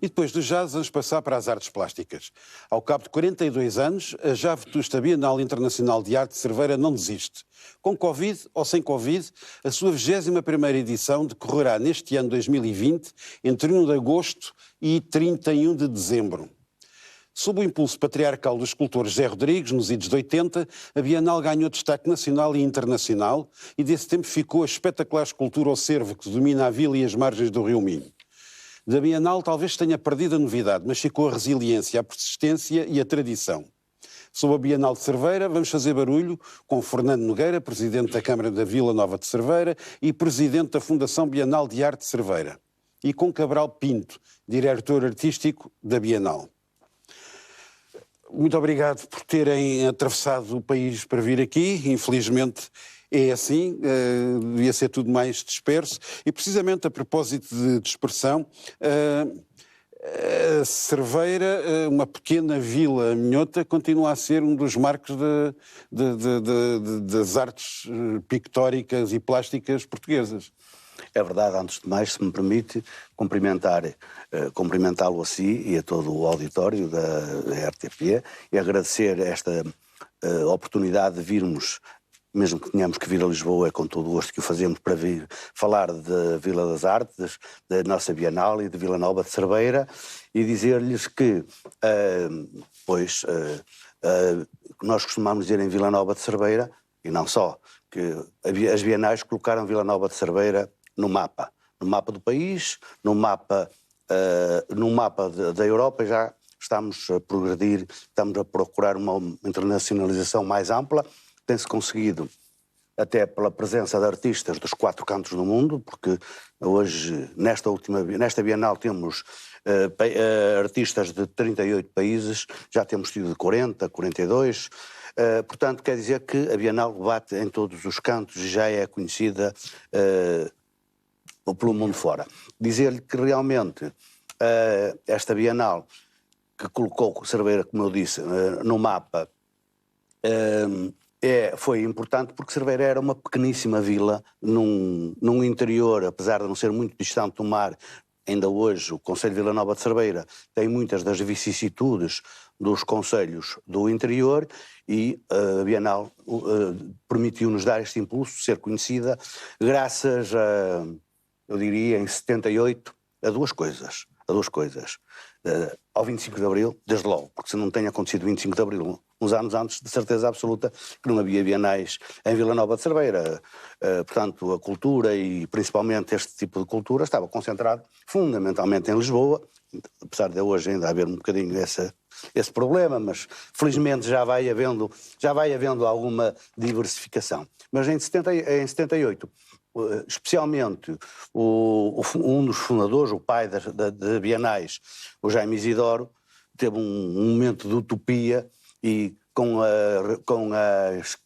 E depois do jazz, vamos passar para as artes plásticas. Ao cabo de 42 anos, a já vetusta Bienal Internacional de Arte de Cerveira não desiste. Com Covid ou sem Covid, a sua 21ª edição decorrerá neste ano 2020, entre 1 de agosto e 31 de dezembro. Sob o impulso patriarcal do escultor José Rodrigues, nos idos de 80, a Bienal ganhou destaque nacional e internacional e desse tempo ficou a espetacular escultura ao cervo que domina a vila e as margens do Rio Minho. Da Bienal talvez tenha perdido a novidade, mas ficou a resiliência, a persistência e a tradição. Sob a Bienal de Cerveira, vamos fazer barulho com Fernando Nogueira, presidente da Câmara da Vila Nova de Cerveira e presidente da Fundação Bienal de Arte de Cerveira. E com Cabral Pinto, diretor artístico da Bienal. Muito obrigado por terem atravessado o país para vir aqui. Infelizmente é assim, devia ser tudo mais disperso. E precisamente a propósito de dispersão, a Cerveira, uma pequena vila minhota, continua a ser um dos marcos das artes pictóricas e plásticas portuguesas. É verdade, antes de mais, se me permite, cumprimentá-lo a si e a todo o auditório da RTP e agradecer esta oportunidade de virmos, mesmo que tenhamos que vir a Lisboa, é com todo o gosto que o fazemos para vir falar da Vila das Artes, da nossa Bienal e de Vila Nova de Cerveira e dizer-lhes que, nós costumamos dizer em Vila Nova de Cerveira, e não só, que as Bienais colocaram Vila Nova de Cerveira no mapa do país, no mapa da Europa. Já estamos a progredir, estamos a procurar uma internacionalização mais ampla. Tem-se conseguido até pela presença de artistas dos 4 cantos do mundo, porque hoje, nesta Bienal, temos artistas de 38 países, já temos tido de 40, 42. Portanto, quer dizer que a Bienal bate em todos os cantos e já é conhecida pelo mundo fora. Dizer-lhe que realmente esta Bienal, que colocou Cerveira, como eu disse, no mapa, foi importante porque Cerveira era uma pequeníssima vila num interior, apesar de não ser muito distante do mar. Ainda hoje o Conselho de Vila Nova de Cerveira tem muitas das vicissitudes dos concelhos do interior e a Bienal permitiu-nos dar este impulso, ser conhecida, graças a, eu diria, em 78, a duas coisas. Ao 25 de Abril, desde logo, porque se não tem acontecido 25 de Abril, uns anos antes, de certeza absoluta que não havia bienais em Vila Nova de Cerveira. Portanto, a cultura e principalmente este tipo de cultura estava concentrado fundamentalmente em Lisboa, apesar de hoje ainda haver um bocadinho esse problema, mas felizmente já vai havendo alguma diversificação. Mas em 78, especialmente um dos fundadores, o pai da Bienais, o Jaime Isidoro, teve um momento de utopia e com os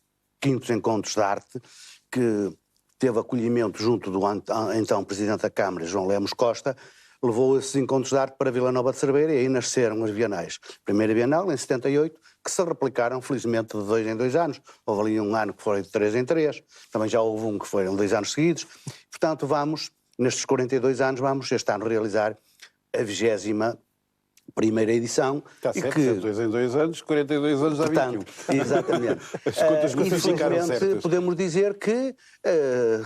quintos encontros de arte, que teve acolhimento junto do então Presidente da Câmara, João Lemos Costa, levou esses encontros de arte para Vila Nova de Cerveira e aí nasceram as Bienais. Primeira Bienal, em 78, que se replicaram, felizmente, de 2 em 2 anos. Houve ali um ano que foi de 3 em 3, também já houve um que foram 2 anos seguidos. Portanto, nestes 42 anos, vamos este ano realizar a 21ª edição. Está certo, 2 em 2 anos, 42 anos a 21. Exatamente. As contas não ficaram certas. Podemos dizer que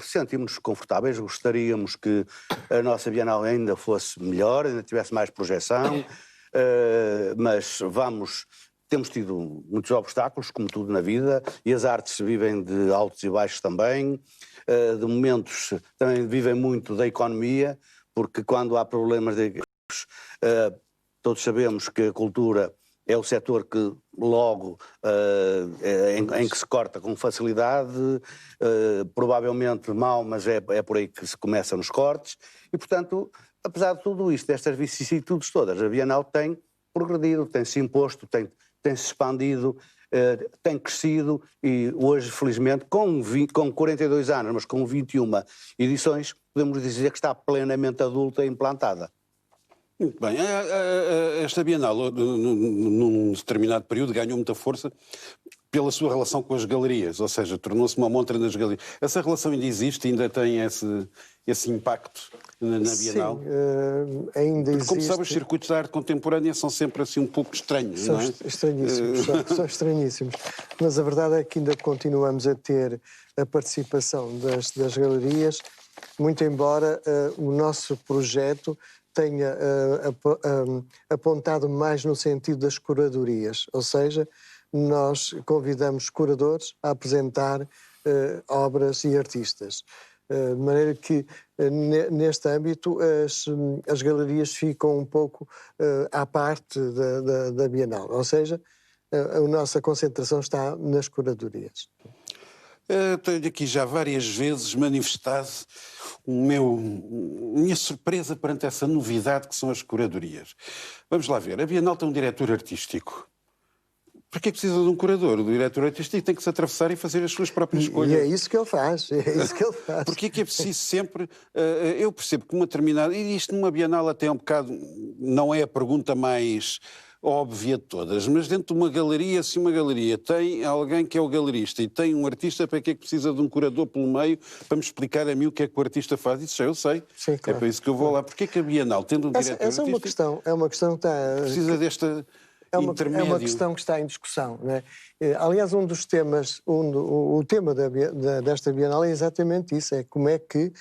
sentimos-nos confortáveis, gostaríamos que a nossa Bienal ainda fosse melhor, ainda tivesse mais projeção, mas temos tido muitos obstáculos, como tudo na vida, e as artes vivem de altos e baixos também, de momentos também vivem muito da economia, porque quando há problemas todos sabemos que a cultura é o setor que logo em que se corta com facilidade, provavelmente mal, mas é por aí que se começa nos cortes, e portanto, apesar de tudo isto, destas vicissitudes todas, a Bienal tem progredido, tem-se imposto, tem-se expandido, tem crescido e hoje, felizmente, com 42 anos, mas com 21 edições, podemos dizer que está plenamente adulta e implantada. Muito bem. Esta Bienal, num determinado período, ganhou muita força pela sua relação com as galerias, ou seja, tornou-se uma montra nas galerias. Essa relação ainda existe, ainda tem esse impacto na Bienal? Sim, ainda existe. Como sabe, os circuitos da arte contemporânea são sempre assim um pouco estranhos, são não é? Estranhíssimos, são estranhíssimos. Mas a verdade é que ainda continuamos a ter a participação das galerias, muito embora o nosso projeto tenha apontado mais no sentido das curadorias, ou seja, nós convidamos curadores a apresentar obras e artistas. De maneira que, neste âmbito, as galerias ficam um pouco à parte da Bienal. Ou seja, a nossa concentração está nas curadorias. Tenho aqui já várias vezes manifestado minha surpresa perante essa novidade que são as curadorias. Vamos lá ver. A Bienal tem um diretor artístico. Para que é que precisa de um curador? O diretor artístico tem que se atravessar e fazer as suas próprias escolhas. E é isso que ele faz. Porquê é que é preciso sempre... eu percebo que uma determinada... E isto numa Bienal até é um bocado... Não é a pergunta mais óbvia de todas, mas dentro de uma galeria, se uma galeria tem alguém que é o galerista e tem um artista, para que é que precisa de um curador pelo meio para me explicar a mim o que é que o artista faz? Isso já eu sei. Sim, claro. É para isso que eu vou lá. Porquê é que a Bienal, tendo um diretor essa artístico... é uma questão que está... Precisa desta... É uma questão que está em discussão, não é? Aliás, um dos temas, o tema desta Bienal é exatamente isso, é como é que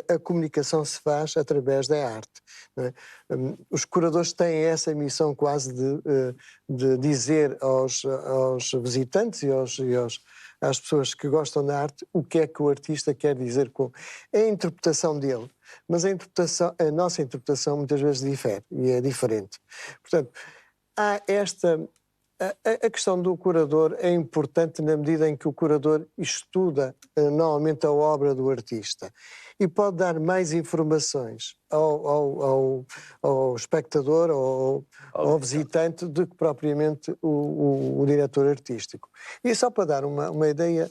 a comunicação se faz através da arte. Não é? Os curadores têm essa missão quase de dizer aos visitantes e às pessoas que gostam da arte o que é que o artista quer dizer com... É a interpretação dele, mas a nossa interpretação muitas vezes difere e é diferente. Portanto, há a questão do curador é importante na medida em que o curador estuda normalmente a obra do artista e pode dar mais informações ao espectador ou ao visitante do que propriamente o diretor artístico. E só para dar uma ideia,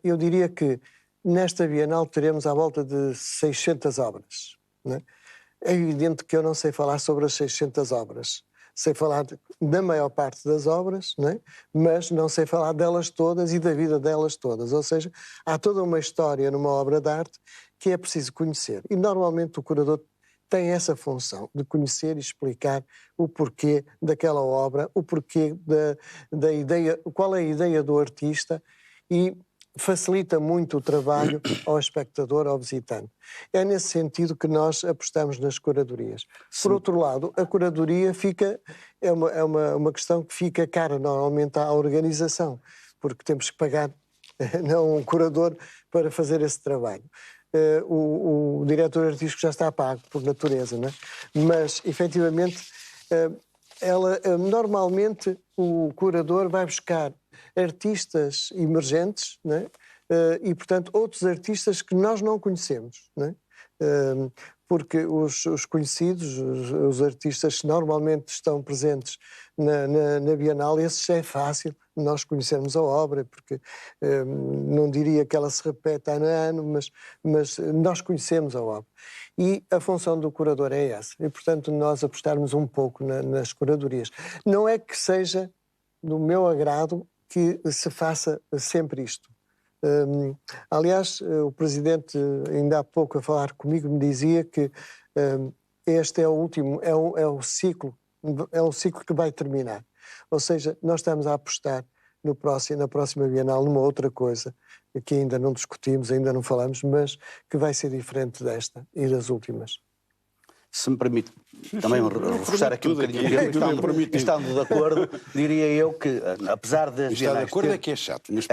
eu diria que nesta Bienal teremos à volta de 600 obras. Não é? É evidente que eu não sei falar sobre as 600 obras. Sei falar da maior parte das obras, não é? Mas não sei falar delas todas e da vida delas todas. Ou seja, há toda uma história numa obra de arte que é preciso conhecer. E normalmente o curador tem essa função de conhecer e explicar o porquê daquela obra, o porquê da ideia, qual é a ideia do artista e facilita muito o trabalho ao espectador, ao visitante. É nesse sentido que nós apostamos nas curadorias. Sim. Por outro lado, a curadoria é uma questão que fica cara normalmente à organização, porque temos que pagar não um curador para fazer esse trabalho. O diretor artístico já está pago por natureza, não é? Mas, efetivamente, normalmente o curador vai buscar artistas emergentes, não é? E, portanto, outros artistas que nós não conhecemos, não é? Porque os conhecidos, os artistas que normalmente estão presentes na Bienal, esses é fácil nós conhecermos a obra, porque não diria que ela se repete ano a ano, mas nós conhecemos a obra. E a função do curador é essa. E, portanto, nós apostarmos um pouco nas curadorias. Não é que seja do meu agrado que se faça sempre isto. Aliás, o Presidente, ainda há pouco a falar comigo, me dizia que este é o último, é um ciclo que vai terminar. Ou seja, nós estamos a apostar na próxima Bienal numa outra coisa, que ainda não discutimos, ainda não falamos, mas que vai ser diferente desta e das últimas. Se me permite também reforçar aqui um bocadinho, estando de acordo, diria eu que, apesar das Bienais... Estar de acordo é que é chato, mas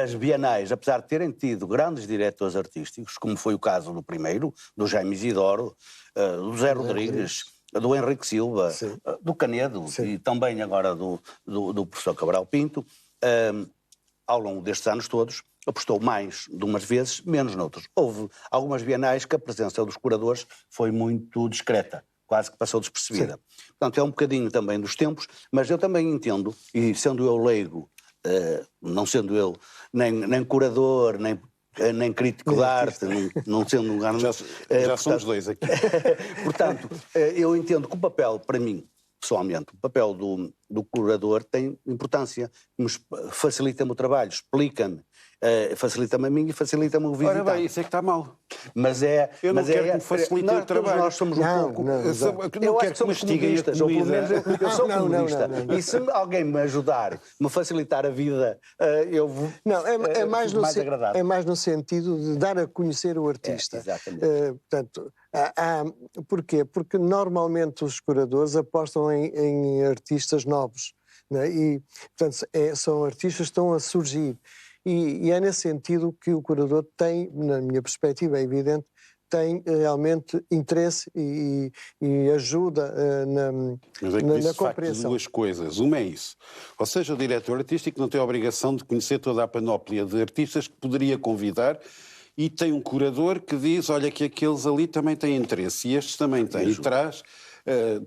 as Bienais, apesar de terem tido grandes diretores artísticos, como foi o caso do primeiro, do Jaime Isidoro, do José Rodrigues, do Henrique Silva, sim, do Canedo, sim, e também agora do professor Cabral Pinto, ao longo destes anos todos, apostou mais de umas vezes, menos noutros. Houve algumas bienais que a presença dos curadores foi muito discreta, quase que passou despercebida. Sim. Portanto, é um bocadinho também dos tempos, mas eu também entendo, e sendo eu leigo, não sendo eu nem curador, nem crítico de arte, não sendo um... Já somos dois aqui. Portanto, eu entendo que o papel, para mim, pessoalmente, o papel do curador tem importância, facilita-me o trabalho, explica-me, facilita-me a mim e facilita-me o visitante. Ora bem, isso é que está mal. Mas eu não quero que me facilite o trabalho. Nós somos um pouco... Eu acho que somos comunistas, ou pelo menos eu sou comunista. E se alguém me ajudar, me facilitar a vida, eu vou... Não, é mais agradável. É mais no sentido de dar a conhecer o artista. Exatamente. Portanto, porquê? Porque normalmente os curadores apostam em artistas novos, né? E, portanto, são artistas que estão a surgir. E é nesse sentido que o curador tem, na minha perspectiva, é evidente, tem realmente interesse e ajuda Mas é que na isso, de facto, compreensão. duas coisas. Uma é isso. Ou seja, o diretor artístico não tem a obrigação de conhecer toda a panóplia de artistas que poderia convidar, e tem um curador que diz, olha, que aqueles ali também têm interesse, e estes também têm. E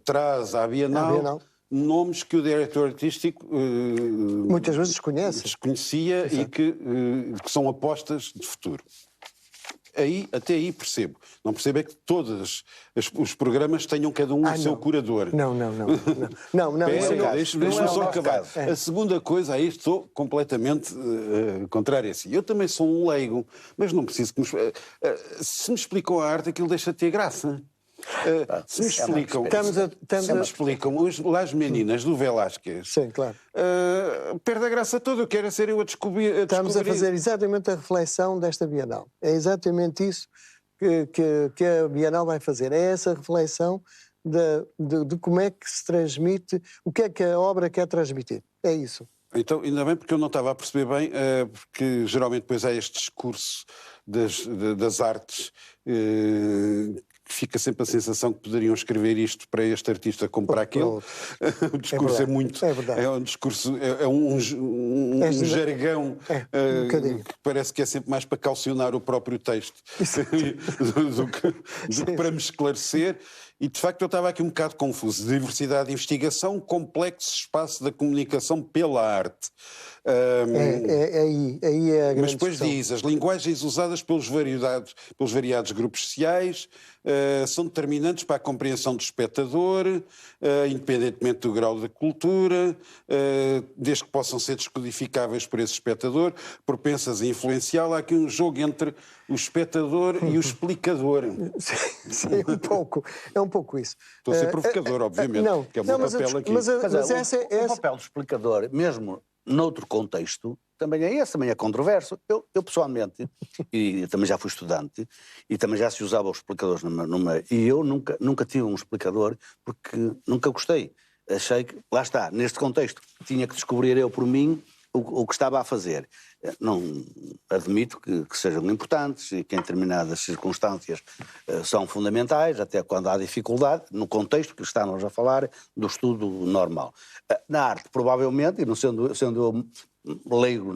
traz à Bienal nomes que o diretor artístico muitas vezes desconhecia. Exato. E que são apostas de futuro. Até aí percebo. Não percebo é que todos os programas tenham cada um o seu curador. Não. Deixa-me só acabar. A segunda coisa, aí estou completamente contrário a si. Eu também sou um leigo, mas não preciso que se me explicam a arte, aquilo deixa de ter graça. Se me explicam, as meninas do Velázquez, sim, claro. Perde a graça toda. Eu quero ser eu a descobrir. Estamos a fazer exatamente a reflexão desta Bienal. É exatamente isso que a Bienal vai fazer. É essa reflexão de como é que se transmite, o que é que a obra quer transmitir. É isso. Então, ainda bem, porque eu não estava a perceber bem, porque geralmente depois há este discurso das artes, que fica sempre a sensação que poderiam escrever isto para este artista como para aquele. O discurso é um discurso, é um jargão que parece que é sempre mais para calcionar o próprio texto do que para me esclarecer. E, de facto, eu estava aqui um bocado confuso. Diversidade de investigação, complexo espaço da comunicação pela arte. Aí é a grande mas depois discussão. diz, as linguagens usadas pelos variados grupos sociais são determinantes para a compreensão do espectador, independentemente do grau da cultura, desde que possam ser descodificáveis por esse espectador, propensas a influenciá-lo. Há aqui um jogo entre o espectador e o explicador. Sim, é um pouco isso. Estou a ser provocador, obviamente, que é o meu papel aqui. Mas o papel do explicador, mesmo noutro contexto, também é controverso. Eu pessoalmente, e também já fui estudante, e também já se usava os explicadores e eu nunca tive um explicador porque nunca gostei. Achei que, lá está, neste contexto, tinha que descobrir eu por mim o que estava a fazer. Não admito que sejam importantes e que em determinadas circunstâncias são fundamentais, até quando há dificuldade, no contexto que estamos a falar do estudo normal. Na arte, provavelmente, e não sendo eu leigo,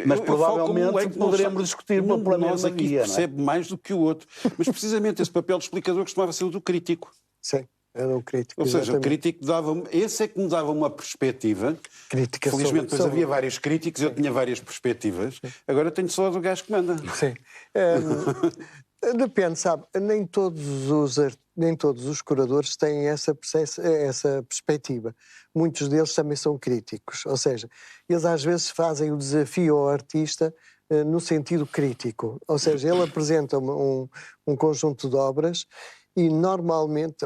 mas provavelmente poderemos discutir pela mesma guia. Percebe mais do que o outro. Mas precisamente esse papel de explicador costumava ser o do crítico. Sim. Era o crítico. Ou seja, o crítico esse é que me dava uma perspectiva. Crítica. Felizmente, depois havia vários críticos, eu tinha várias perspectivas. Agora tenho só a do gajo que manda. Sim. Depende, sabe? Nem todos os curadores têm essa perspectiva. Muitos deles também são críticos. Ou seja, eles às vezes fazem o desafio ao artista no sentido crítico. Ou seja, ele apresenta um conjunto de obras e normalmente,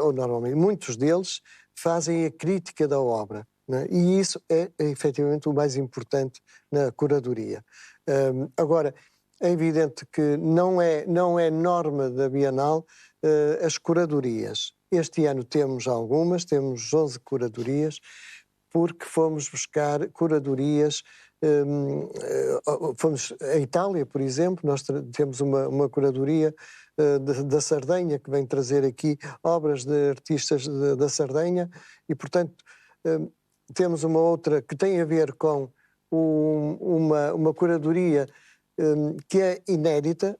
muitos deles fazem a crítica da obra, né? E isso é efetivamente o mais importante na curadoria. Agora, é evidente que não é norma da Bienal as curadorias. Este ano temos 11 curadorias, porque fomos buscar curadorias. Fomos à Itália, por exemplo, nós temos uma curadoria da Sardenha, que vem trazer aqui obras de artistas da Sardenha, e, portanto, temos uma outra que tem a ver com uma curadoria que é inédita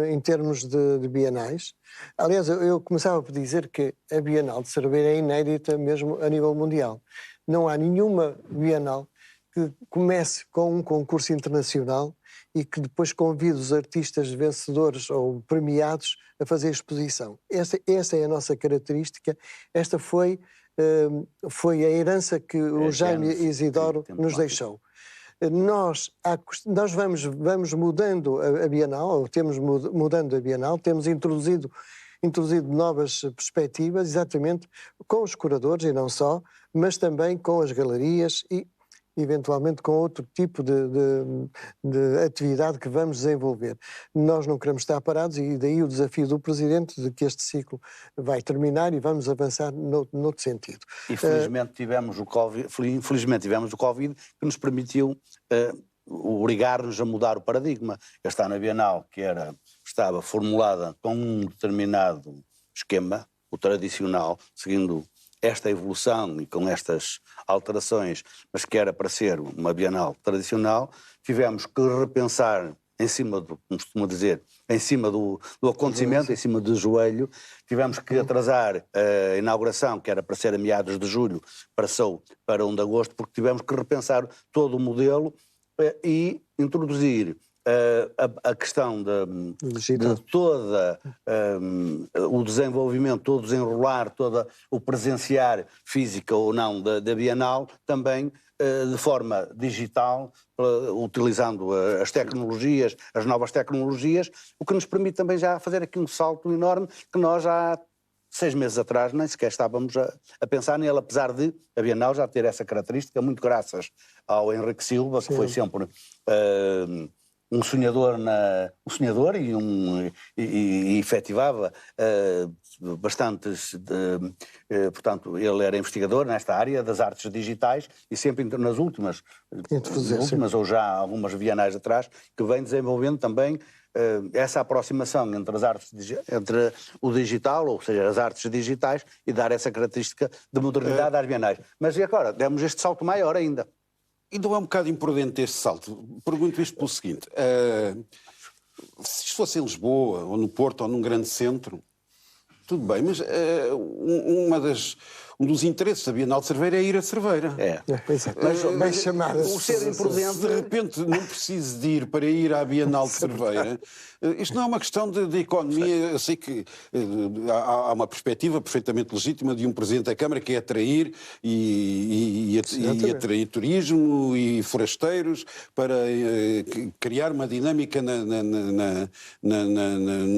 em termos de bienais. Aliás, eu começava por dizer que a Bienal de Cerveira é inédita mesmo a nível mundial. Não há nenhuma Bienal que comece com um concurso internacional e que depois convide os artistas vencedores ou premiados a fazer exposição. Esta é a nossa característica. Esta foi foi a herança que o Jaime Gênesis, Isidoro sim, nos deixou. Nós vamos mudando a Bienal, ou temos mudando a Bienal, temos introduzido novas perspectivas, exatamente com os curadores e não só, mas também com as galerias e, eventualmente, com outro tipo de atividade que vamos desenvolver. Nós não queremos estar parados e daí o desafio do Presidente de que este ciclo vai terminar e vamos avançar noutro sentido. E felizmente tivemos o Covid que nos permitiu obrigar-nos a mudar o paradigma. Este ano a Bienal, que estava formulada com um determinado esquema, o tradicional, seguindo esta evolução e com estas alterações, mas que era para ser uma Bienal tradicional, tivemos que repensar em cima do, como costuma dizer, em cima do acontecimento, em cima do joelho. Tivemos que atrasar a inauguração, que era para ser a meados de julho, passou para 1 de agosto, porque tivemos que repensar todo o modelo e introduzir a questão de toda o desenvolvimento, todo o desenrolar, todo o presenciar física ou não da Bienal, também de forma digital, utilizando as tecnologias, as novas tecnologias, o que nos permite também já fazer aqui um salto enorme que nós já 6 meses atrás nem sequer estávamos a pensar nele, apesar de a Bienal já ter essa característica, muito graças ao Henrique Silva, que foi sempre um sonhador e efetivava bastantes, portanto, ele era investigador nesta área das artes digitais e sempre nas últimas ou já algumas bienais atrás, que vem desenvolvendo também essa aproximação entre o digital, ou seja, as artes digitais, e dar essa característica de modernidade às bienais. Mas e agora? Demos este salto maior ainda. E não é um bocado imprudente este salto? Pergunto isto pelo seguinte, se isto fosse em Lisboa, ou no Porto, ou num grande centro, tudo bem, mas um dos interesses da Bienal de Cerveira é ir a Cerveira. Mas bem chamada. O ser imprudente, de repente, não precisa de ir para ir à Bienal de Cerveira. Isto não é uma questão de economia. Eu sei que há uma perspectiva perfeitamente legítima de um Presidente da Câmara que é atrair e atrair turismo e forasteiros para criar uma dinâmica na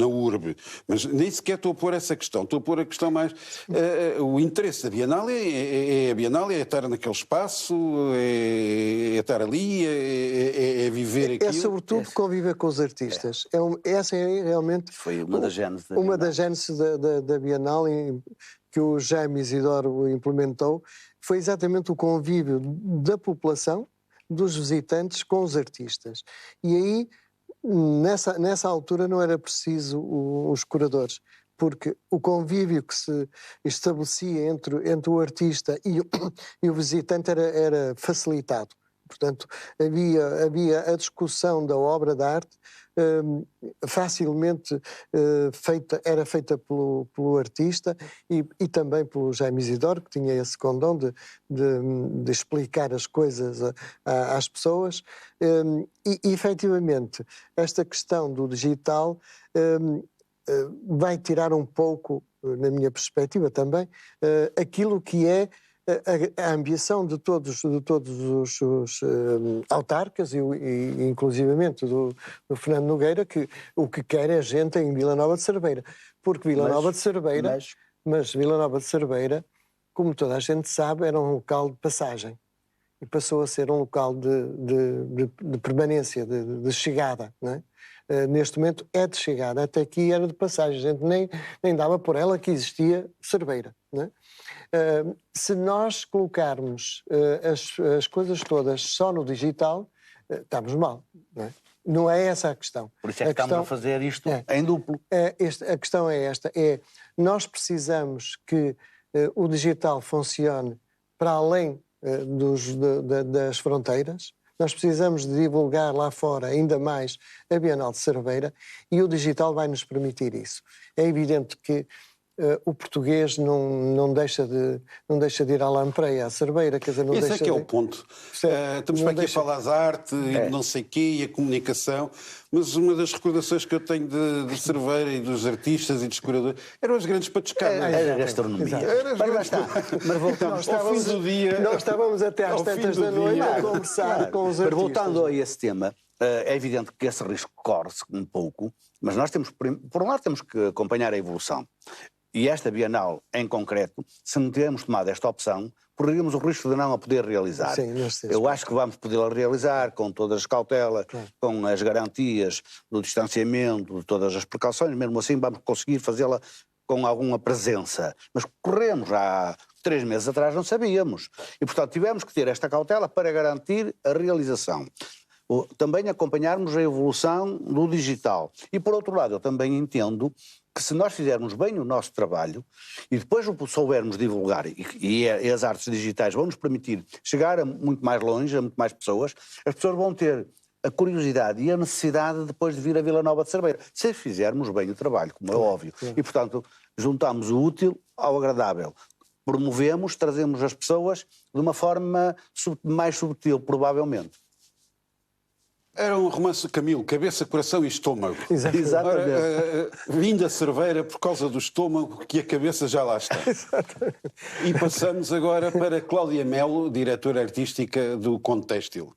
urbe. Mas nem sequer estou a pôr essa questão. Estou a pôr a questão mais... o interesse da Bienal é a Bienal, é estar naquele espaço, é estar ali, é viver aquilo. É sobretudo conviver com os artistas. Essa é realmente... Foi uma das gêneses da Bienal que o Jaime Isidoro implementou. Foi exatamente o convívio da população, dos visitantes com os artistas. E aí, nessa altura, não era preciso os curadores, porque o convívio que se estabelecia entre o artista e o visitante era facilitado. Portanto, havia a discussão da obra de arte facilmente era feita pelo artista e também pelo Jaime Isidoro, que tinha esse condão de explicar as coisas às pessoas. E efetivamente, esta questão do digital vai tirar um pouco, na minha perspectiva também, aquilo que é a ambição de todos os autarcas e inclusivamente do Fernando Nogueira, que o que quer é gente em Vila Nova de Cerveira. Porque Vila Nova de Cerveira, mas Vila Nova de Cerveira, como toda a gente sabe, era um local de passagem. E passou a ser um local de permanência, de chegada, não é? Neste momento é de chegada, até aqui era de passagem, a gente nem dava por ela que existia Cerveira, não é? Se nós colocarmos as coisas todas só no digital, estamos mal, não é? Não é essa a questão. Por isso é que estamos a fazer isto em duplo. A questão é esta, nós precisamos que o digital funcione para além das fronteiras. Nós precisamos de divulgar lá fora ainda mais a Bienal de Cerveira e o digital vai nos permitir isso. É evidente que o português não deixa de ir à lampreia, à cerveira, quer dizer, não Esse deixa é que é de... o ponto. Percebe? Estamos Não para aqui deixa- a falar de arte e não sei o quê, e a comunicação, mas uma das recordações que eu tenho de Cerveira e dos artistas e dos curadores eram as grandes patuscadas. Era a gastronomia. Exato. Era as Mas lá grandes está. Mas voltamos. Ao fim do dia... Nós estávamos até às ao fim tantas do da noite dia. a conversar com os Mas artistas. voltando a esse tema, é evidente que esse risco corre-se um pouco, mas nós temos, por um lado, temos que acompanhar a evolução. E esta Bienal, em concreto, se não tivermos tomado esta opção, correríamos o risco de não a poder realizar. Sim, nesse Eu acho que vamos poder realizar com todas as cautelas, Claro. com as garantias do distanciamento, de todas as precauções, mesmo assim vamos conseguir fazê-la com alguma presença. Mas corremos há 3 meses atrás, não sabíamos. E, portanto, tivemos que ter esta cautela para garantir a realização. Também acompanharmos a evolução do digital. E, por outro lado, eu também entendo que se nós fizermos bem o nosso trabalho e depois o soubermos divulgar, e as artes digitais vão nos permitir chegar a muito mais longe, a muito mais pessoas, as pessoas vão ter a curiosidade e a necessidade depois de vir a Vila Nova de Cerveira, se fizermos bem o trabalho, como é óbvio. E, portanto, juntamos o útil ao agradável. Promovemos, trazemos as pessoas de uma forma mais subtil, provavelmente. Era um romance, Camilo, cabeça, coração e estômago. Exatamente. Ora, vindo a Cerveira por causa do estômago, que a cabeça já lá está. E passamos agora para Cláudia Melo, diretora artística do Contextil.